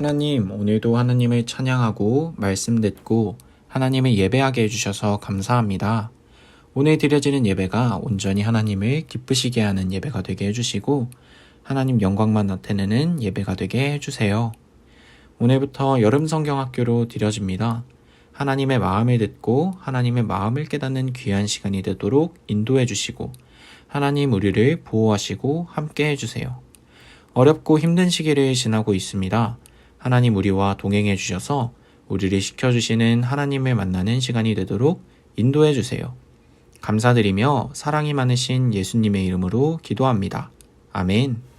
하나님, 오늘도 하나님을 찬양하고 말씀 듣고 하나님을 예배하게 해주셔서 감사합니다. 오늘 드려지는 예배가 온전히 하나님을 기쁘시게 하는 예배가 되게 해주시고 하나님 영광만 나타내는 예배가 되게 해주세요. 오늘부터 여름 성경학교로 드려집니다. 하나님의 마음을 듣고 하나님의 마음을 깨닫는 귀한 시간이 되도록 인도해 주시고 하나님 우리를 보호하시고 함께 해주세요. 어렵고 힘든 시기를 지나고 있습니다. 하나님 우리와 동행해 주셔서 우리를 시켜주시는 하나님을 만나는 시간이 되도록 인도해 주세요. 감사드리며 사랑이 많으신 예수님의 이름으로 기도합니다. 아멘.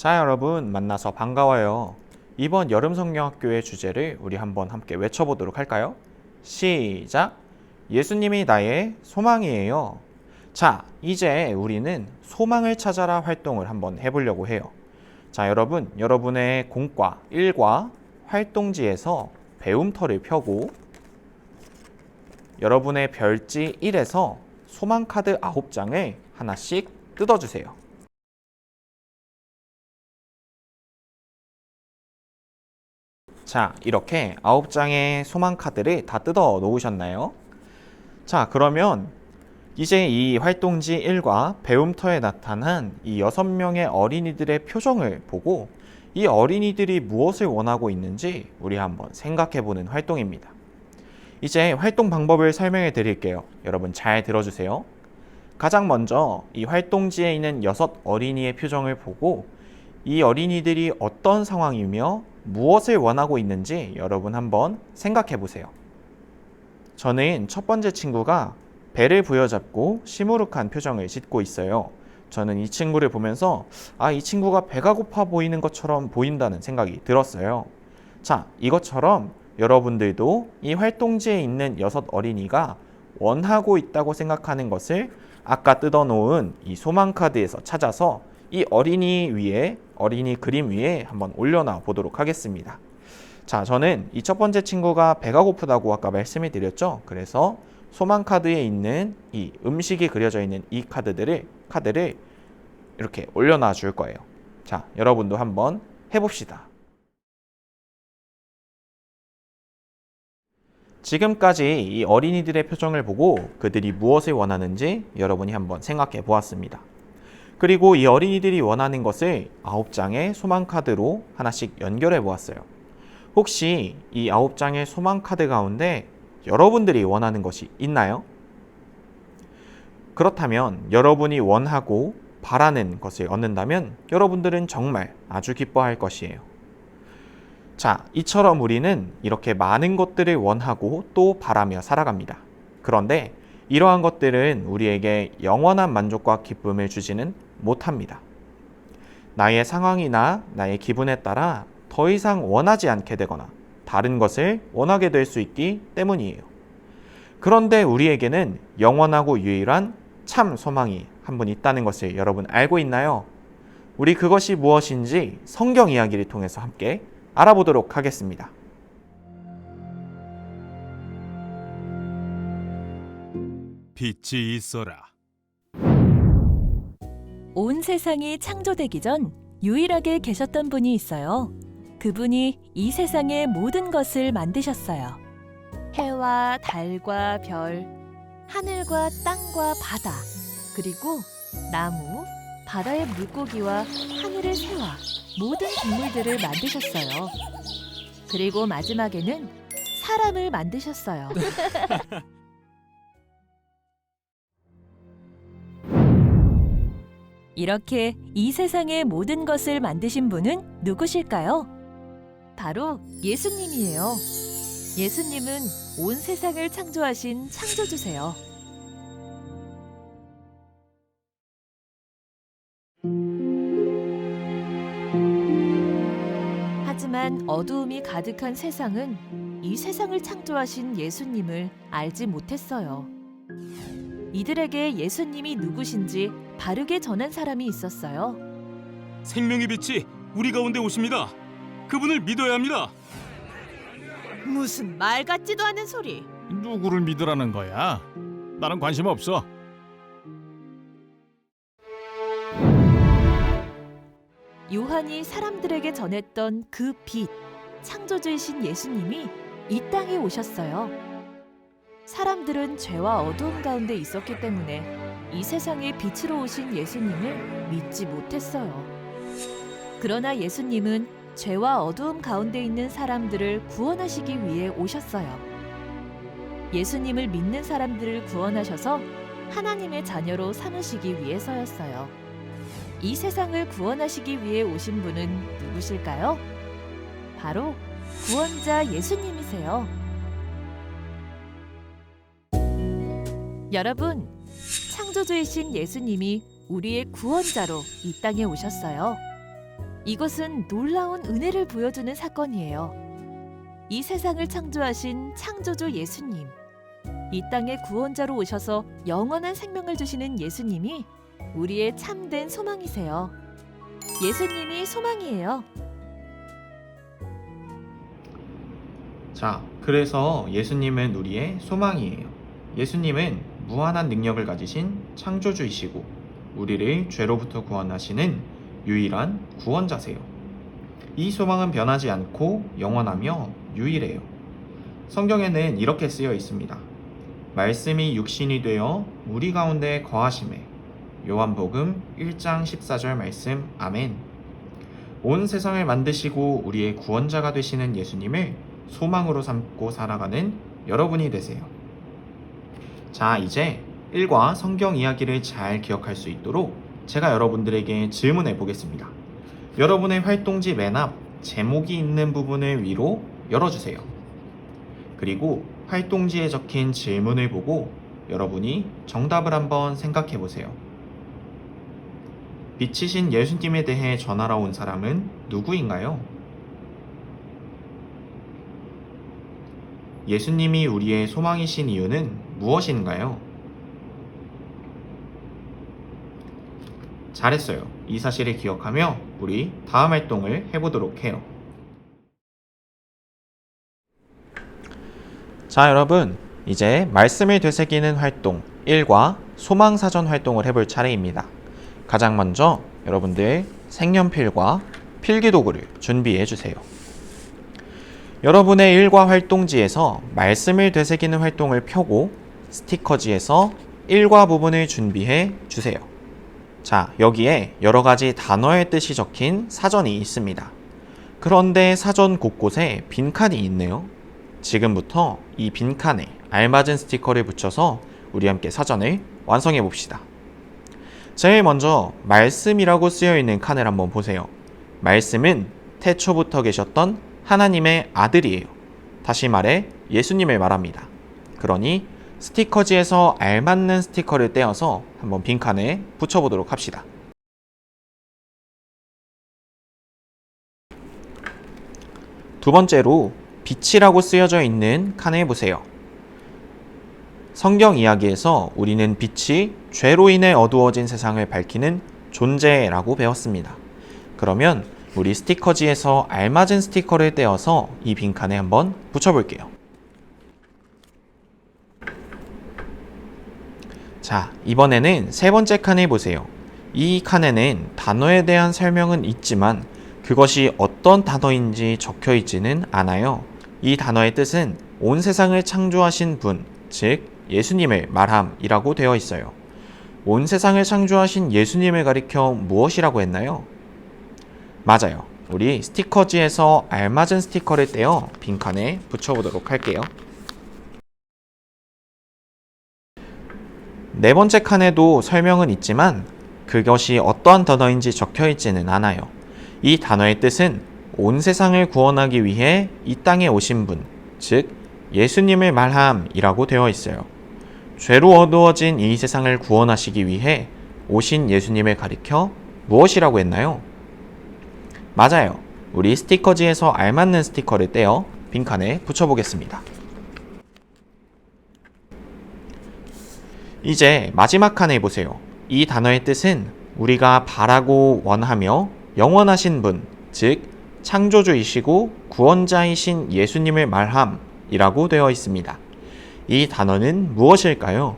자, 여러분 만나서 반가워요. 이번 여름 성경학교의 주제를 우리 한번 함께 외쳐보도록 할까요? 시작! 예수님이 나의 소망이에요. 자, 이제 우리는 소망을 찾아라 활동을 한번 해보려고 해요. 자, 여러분, 여러분의 공과 1과 활동지에서 배움터를 펴고 여러분의 별지 1에서 소망카드 9장을 하나씩 뜯어주세요. 자, 이렇게 9장의 소망카드를 다 뜯어 놓으셨나요? 자, 그러면 이제 이 활동지 1과 배움터에 나타난 이 6명의 어린이들의 표정을 보고 이 어린이들이 무엇을 원하고 있는지 우리 한번 생각해보는 활동입니다. 이제 활동 방법을 설명해 드릴게요. 여러분 잘 들어주세요. 가장 먼저 이 활동지에 있는 6 어린이의 표정을 보고 이 어린이들이 어떤 상황이며 무엇을 원하고 있는지 여러분 한번 생각해 보세요. 저는 첫 번째 친구가 배를 부여잡고 시무룩한 표정을 짓고 있어요. 저는 이 친구를 보면서 이 친구가 배가 고파 보이는 것처럼 보인다는 생각이 들었어요. 자, 이것처럼 여러분들도 이 활동지에 있는 6 어린이가 원하고 있다고 생각하는 것을 아까 뜯어놓은 이 소망 카드에서 찾아서 이 어린이 그림 위에 한번 올려놔 보도록 하겠습니다. 자, 저는 이 첫 번째 친구가 배가 고프다고 아까 말씀을 드렸죠. 그래서 소망 카드에 있는 이 음식이 그려져 있는 이 카드를 이렇게 올려놔 줄 거예요. 자, 여러분도 한번 해봅시다. 지금까지 이 어린이들의 표정을 보고 그들이 무엇을 원하는지 여러분이 한번 생각해 보았습니다. 그리고 이 어린이들이 원하는 것을 9장의 소망 카드로 하나씩 연결해 보았어요. 혹시 이 9장의 소망 카드 가운데 여러분들이 원하는 것이 있나요? 그렇다면 여러분이 원하고 바라는 것을 얻는다면 여러분들은 정말 아주 기뻐할 것이에요. 자, 이처럼 우리는 이렇게 많은 것들을 원하고 또 바라며 살아갑니다. 그런데 이러한 것들은 우리에게 영원한 만족과 기쁨을 주지는 못합니다. 나의 상황이나 나의 기분에 따라 더 이상 원하지 않게 되거나 다른 것을 원하게 될 수 있기 때문이에요. 그런데 우리에게는 영원하고 유일한 참 소망이 한 분 있다는 것을 여러분 알고 있나요? 우리 그것이 무엇인지 성경 이야기를 통해서 함께 알아보도록 하겠습니다. 빛이 있어라. 온 세상이 창조되기 전 유일하게 계셨던 분이 있어요. 그분이 이 세상의 모든 것을 만드셨어요. 해와 달과 별, 하늘과 땅과 바다, 그리고 나무, 바다의 물고기와 하늘의 새와 모든 동물들을 만드셨어요. 그리고 마지막에는 사람을 만드셨어요. 이렇게 이 세상의 모든 것을 만드신 분은 누구실까요? 바로 예수님이에요. 예수님은 온 세상을 창조하신 창조주세요. 하지만 어두움이 가득한 세상은 이 세상을 창조하신 예수님을 알지 못했어요. 이들에게 예수님이 누구신지 바르게 전한 사람이 있었어요. 생명의 빛이 우리 가운데 오십니다. 그분을 믿어야 합니다. 무슨 말 같지도 않은 소리. 누구를 믿으라는 거야? 나는 관심 없어. 요한이 사람들에게 전했던 그 빛, 창조주이신 예수님이 이 땅에 오셨어요. 사람들은 죄와 어두움 가운데 있었기 때문에 이 세상에 빛으로 오신 예수님을 믿지 못했어요. 그러나 예수님은 죄와 어두움 가운데 있는 사람들을 구원하시기 위해 오셨어요. 예수님을 믿는 사람들을 구원하셔서 하나님의 자녀로 삼으시기 위해서였어요. 이 세상을 구원하시기 위해 오신 분은 누구실까요? 바로 구원자 예수님이세요. 여러분, 창조주이신 예수님이 우리의 구원자로 이 땅에 오셨어요. 이것은 놀라운 은혜를 보여주는 사건이에요. 이 세상을 창조하신 창조주 예수님, 이 땅에 구원자로 오셔서 영원한 생명을 주시는 예수님이 우리의 참된 소망이세요. 예수님이 소망이에요. 자, 그래서 예수님은 우리의 소망이에요. 예수님은 무한한 능력을 가지신 창조주이시고 우리를 죄로부터 구원하시는 유일한 구원자세요. 이 소망은 변하지 않고 영원하며 유일해요. 성경에는 이렇게 쓰여 있습니다. 말씀이 육신이 되어 우리 가운데 거하심에. 요한복음 1장 14절 말씀. 아멘. 온 세상을 만드시고 우리의 구원자가 되시는 예수님을 소망으로 삼고 살아가는 여러분이 되세요. 자, 이제 일과 성경 이야기를 잘 기억할 수 있도록 제가 여러분들에게 질문해 보겠습니다. 여러분의 활동지 맨 앞 제목이 있는 부분을 위로 열어주세요. 그리고 활동지에 적힌 질문을 보고 여러분이 정답을 한번 생각해 보세요. 빛이신 예수님에 대해 전하러 온 사람은 누구인가요? 예수님이 우리의 소망이신 이유는 무엇인가요? 잘했어요. 이 사실을 기억하며 우리 다음 활동을 해보도록 해요. 자, 여러분, 이제 말씀을 되새기는 활동 1과 소망사전 활동을 해볼 차례입니다. 가장 먼저 여러분들 색연필과 필기도구를 준비해 주세요. 여러분의 일과 활동지에서 말씀을 되새기는 활동을 펴고 스티커지에서 일과 부분을 준비해 주세요. 자, 여기에 여러 가지 단어의 뜻이 적힌 사전이 있습니다. 그런데 사전 곳곳에 빈칸이 있네요. 지금부터 이 빈칸에 알맞은 스티커를 붙여서 우리 함께 사전을 완성해 봅시다. 제일 먼저 말씀이라고 쓰여 있는 칸을 한번 보세요. 말씀은 태초부터 계셨던 하나님의 아들이에요. 다시 말해 예수님을 말합니다. 그러니 스티커지에서 알맞는 스티커를 떼어서 한번 빈칸에 붙여보도록 합시다. 두 번째로 빛이라고 쓰여져 있는 칸을 보세요. 성경 이야기에서 우리는 빛이 죄로 인해 어두워진 세상을 밝히는 존재라고 배웠습니다. 그러면 우리 스티커지에서 알맞은 스티커를 떼어서 이 빈칸에 한번 붙여볼게요. 자, 이번에는 세 번째 칸을 보세요. 이 칸에는 단어에 대한 설명은 있지만 그것이 어떤 단어인지 적혀 있지는 않아요. 이 단어의 뜻은 온 세상을 창조하신 분, 즉 예수님을 말함이라고 되어 있어요. 온 세상을 창조하신 예수님을 가리켜 무엇이라고 했나요? 맞아요. 우리 스티커지에서 알맞은 스티커를 떼어 빈칸에 붙여보도록 할게요. 네 번째 칸에도 설명은 있지만 그것이 어떠한 단어인지 적혀 있지는 않아요. 이 단어의 뜻은 온 세상을 구원하기 위해 이 땅에 오신 분, 즉 예수님을 말함이라고 되어 있어요. 죄로 어두워진 이 세상을 구원하시기 위해 오신 예수님을 가리켜 무엇이라고 했나요? 맞아요. 우리 스티커지에서 알맞는 스티커를 떼어 빈칸에 붙여보겠습니다. 이제 마지막 칸에 보세요. 이 단어의 뜻은 우리가 바라고 원하며 영원하신 분, 즉 창조주이시고 구원자이신 예수님을 말함이라고 되어 있습니다. 이 단어는 무엇일까요?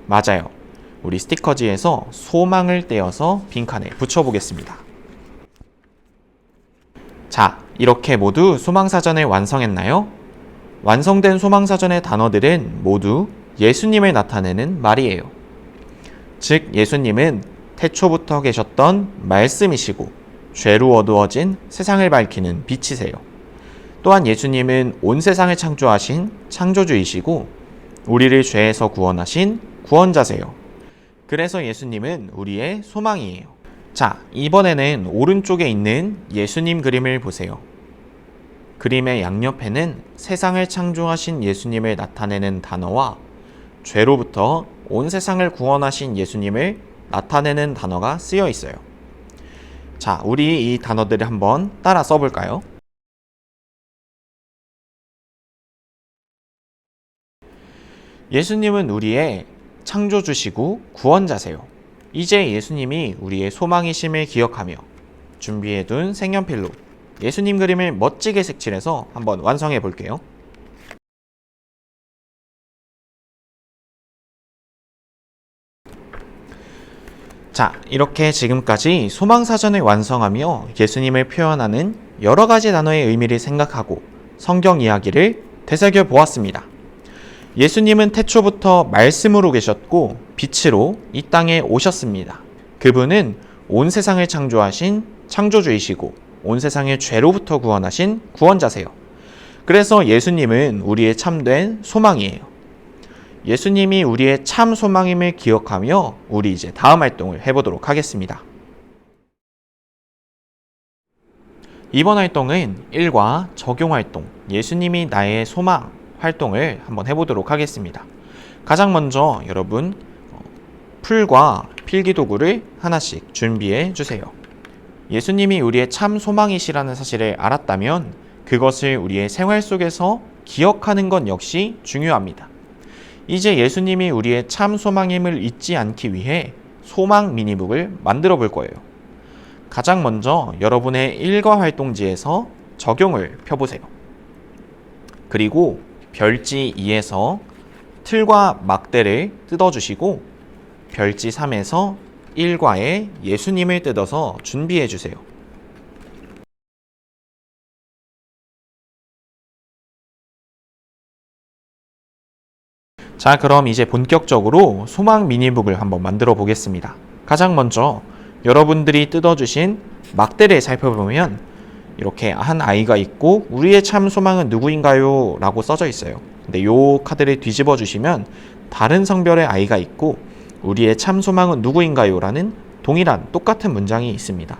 맞아요. 우리 스티커지에서 소망을 떼어서 빈칸에 붙여보겠습니다. 자, 이렇게 모두 소망사전을 완성했나요? 완성된 소망사전의 단어들은 모두 예수님을 나타내는 말이에요. 즉, 예수님은 태초부터 계셨던 말씀이시고 죄로 어두워진 세상을 밝히는 빛이세요. 또한 예수님은 온 세상을 창조하신 창조주이시고 우리를 죄에서 구원하신 구원자세요. 그래서 예수님은 우리의 소망이에요. 자, 이번에는 오른쪽에 있는 예수님 그림을 보세요. 그림의 양옆에는 세상을 창조하신 예수님을 나타내는 단어와 죄로부터 온 세상을 구원하신 예수님을 나타내는 단어가 쓰여 있어요. 자, 우리 이 단어들을 한번 따라 써볼까요? 예수님은 우리의 창조주시고 구원자세요. 이제 예수님이 우리의 소망이심을 기억하며 준비해둔 색연필로 예수님 그림을 멋지게 색칠해서 한번 완성해 볼게요. 자, 이렇게 지금까지 소망사전을 완성하며 예수님을 표현하는 여러 가지 단어의 의미를 생각하고 성경 이야기를 되새겨 보았습니다. 예수님은 태초부터 말씀으로 계셨고 빛으로 이 땅에 오셨습니다. 그분은 온 세상을 창조하신 창조주이시고 온 세상의 죄로부터 구원하신 구원자세요. 그래서 예수님은 우리의 참된 소망이에요. 예수님이 우리의 참 소망임을 기억하며 우리 이제 다음 활동을 해보도록 하겠습니다. 이번 활동은 1과 적용활동, 예수님이 나의 소망 활동을 한번 해보도록 하겠습니다. 가장 먼저 여러분 풀과 필기도구를 하나씩 준비해 주세요. 예수님이 우리의 참 소망이시라는 사실을 알았다면 그것을 우리의 생활 속에서 기억하는 것 역시 중요합니다. 이제 예수님이 우리의 참 소망임을 잊지 않기 위해 소망 미니북을 만들어 볼 거예요. 가장 먼저 여러분의 일과 활동지에서 적용을 펴보세요. 그리고 별지 2에서 틀과 막대를 뜯어주시고 별지 3에서 1과에 예수님을 뜯어서 준비해 주세요. 자, 그럼 이제 본격적으로 소망 미니북을 한번 만들어 보겠습니다. 가장 먼저 여러분들이 뜯어주신 막대를 살펴보면 이렇게 한 아이가 있고 우리의 참 소망은 누구인가요? 라고 써져 있어요. 근데 요 카드를 뒤집어 주시면 다른 성별의 아이가 있고 우리의 참 소망은 누구인가요? 라는 동일한 똑같은 문장이 있습니다.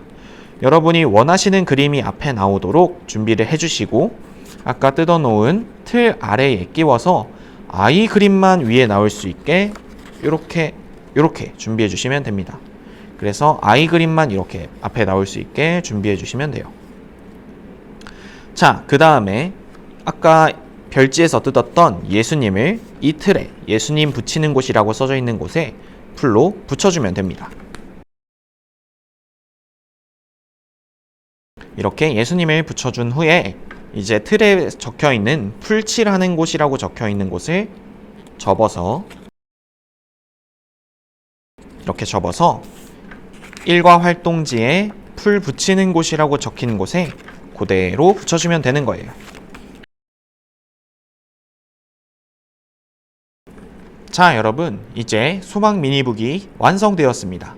여러분이 원하시는 그림이 앞에 나오도록 준비를 해주시고 아까 뜯어놓은 틀 아래에 끼워서 아이 그림만 위에 나올 수 있게 이렇게 준비해 주시면 됩니다. 그래서 아이 그림만 이렇게 앞에 나올 수 있게 준비해 주시면 돼요. 자, 그 다음에 아까 별지에서 뜯었던 예수님을 이 틀에 예수님 붙이는 곳이라고 써져 있는 곳에 풀로 붙여주면 됩니다. 이렇게 예수님을 붙여준 후에 이제 틀에 적혀있는 풀칠하는 곳이라고 적혀있는 곳을 접어서 이렇게 접어서 일과 활동지에 풀 붙이는 곳이라고 적힌 곳에 그대로 붙여주면 되는 거예요. 자, 여러분 이제 소망 미니북이 완성되었습니다.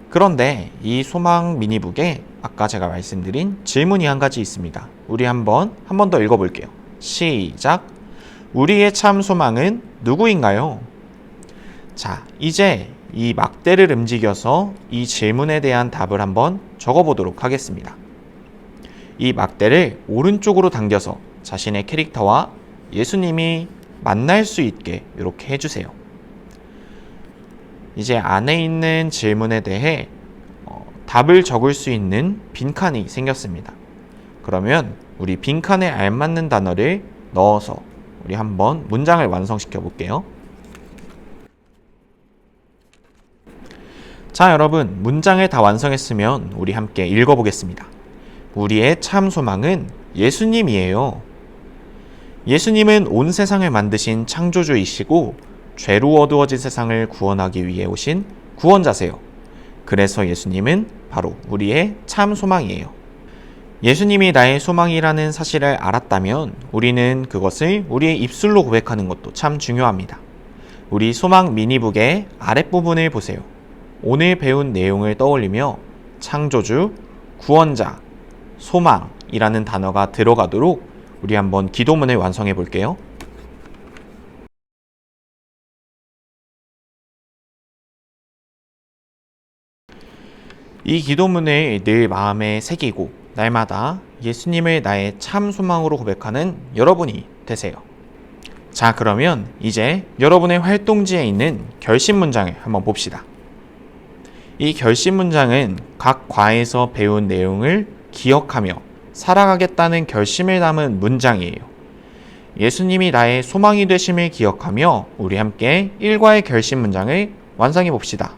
그런데 이 소망 미니북에 아까 제가 말씀드린 질문이 한 가지 있습니다. 우리 한 번 더 읽어볼게요. 시작. 우리의 참 소망은 누구인가요? 자, 이제 이 막대를 움직여서 이 질문에 대한 답을 한번 적어보도록 하겠습니다. 이 막대를 오른쪽으로 당겨서 자신의 캐릭터와 예수님이 만날 수 있게 이렇게 해주세요. 이제 안에 있는 질문에 대해 답을 적을 수 있는 빈칸이 생겼습니다. 그러면 우리 빈칸에 알맞는 단어를 넣어서 우리 한번 문장을 완성시켜 볼게요. 자, 여러분 문장을 다 완성했으면 우리 함께 읽어보겠습니다. 우리의 참 소망은 예수님이에요. 예수님은 온 세상을 만드신 창조주이시고 죄로 어두워진 세상을 구원하기 위해 오신 구원자세요. 그래서 예수님은 바로 우리의 참 소망이에요. 예수님이 나의 소망이라는 사실을 알았다면 우리는 그것을 우리의 입술로 고백하는 것도 참 중요합니다. 우리 소망 미니북의 아랫부분을 보세요. 오늘 배운 내용을 떠올리며 창조주, 구원자, 소망이라는 단어가 들어가도록 우리 한번 기도문을 완성해 볼게요. 이 기도문을 늘 마음에 새기고 날마다 예수님을 나의 참 소망으로 고백하는 여러분이 되세요. 자, 그러면 이제 여러분의 활동지에 있는 결심 문장을 한번 봅시다. 이 결심 문장은 각 과에서 배운 내용을 기억하며 살아가겠다는 결심을 담은 문장이에요. 예수님이 나의 소망이 되심을 기억하며 우리 함께 1과의 결심 문장을 완성해 봅시다.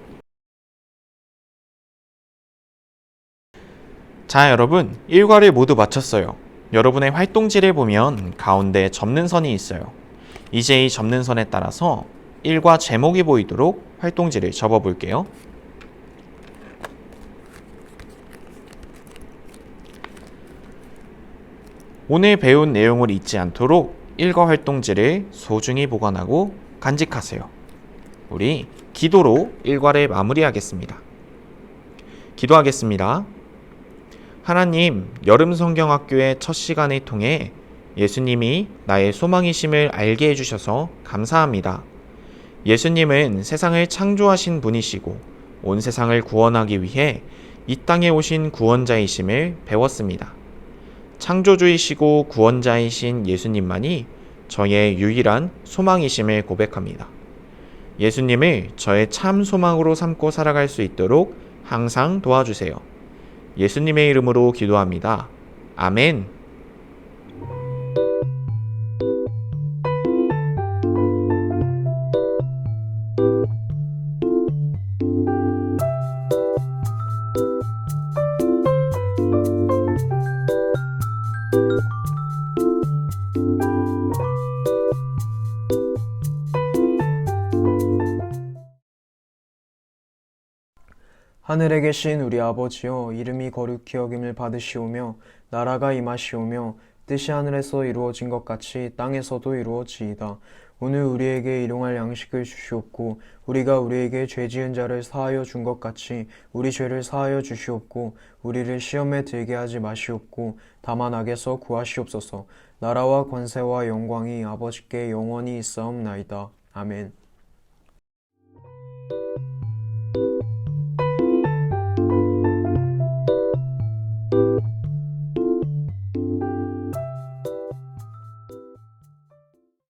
자, 여러분 1과를 모두 마쳤어요. 여러분의 활동지를 보면 가운데 접는 선이 있어요. 이제 이 접는 선에 따라서 1과 제목이 보이도록 활동지를 접어 볼게요. 오늘 배운 내용을 잊지 않도록 1과 활동지를 소중히 보관하고 간직하세요. 우리 기도로 1과를 마무리하겠습니다. 기도하겠습니다. 하나님, 여름 성경학교의 첫 시간을 통해 예수님이 나의 소망이심을 알게 해주셔서 감사합니다. 예수님은 세상을 창조하신 분이시고 온 세상을 구원하기 위해 이 땅에 오신 구원자이심을 배웠습니다. 창조주이시고 구원자이신 예수님만이 저의 유일한 소망이심을 고백합니다. 예수님을 저의 참 소망으로 삼고 살아갈 수 있도록 항상 도와주세요. 예수님의 이름으로 기도합니다. 아멘. 하늘에 계신 우리 아버지여, 이름이 거룩히 여김을 받으시오며 나라가 임하시오며 뜻이 하늘에서 이루어진 것 같이 땅에서도 이루어지이다. 오늘 우리에게 일용할 양식을 주시옵고 우리가 우리에게 죄 지은 자를 사하여 준 것 같이 우리 죄를 사하여 주시옵고 우리를 시험에 들게 하지 마시옵고 다만 악에서 구하시옵소서. 나라와 권세와 영광이 아버지께 영원히 있사옵나이다. 아멘.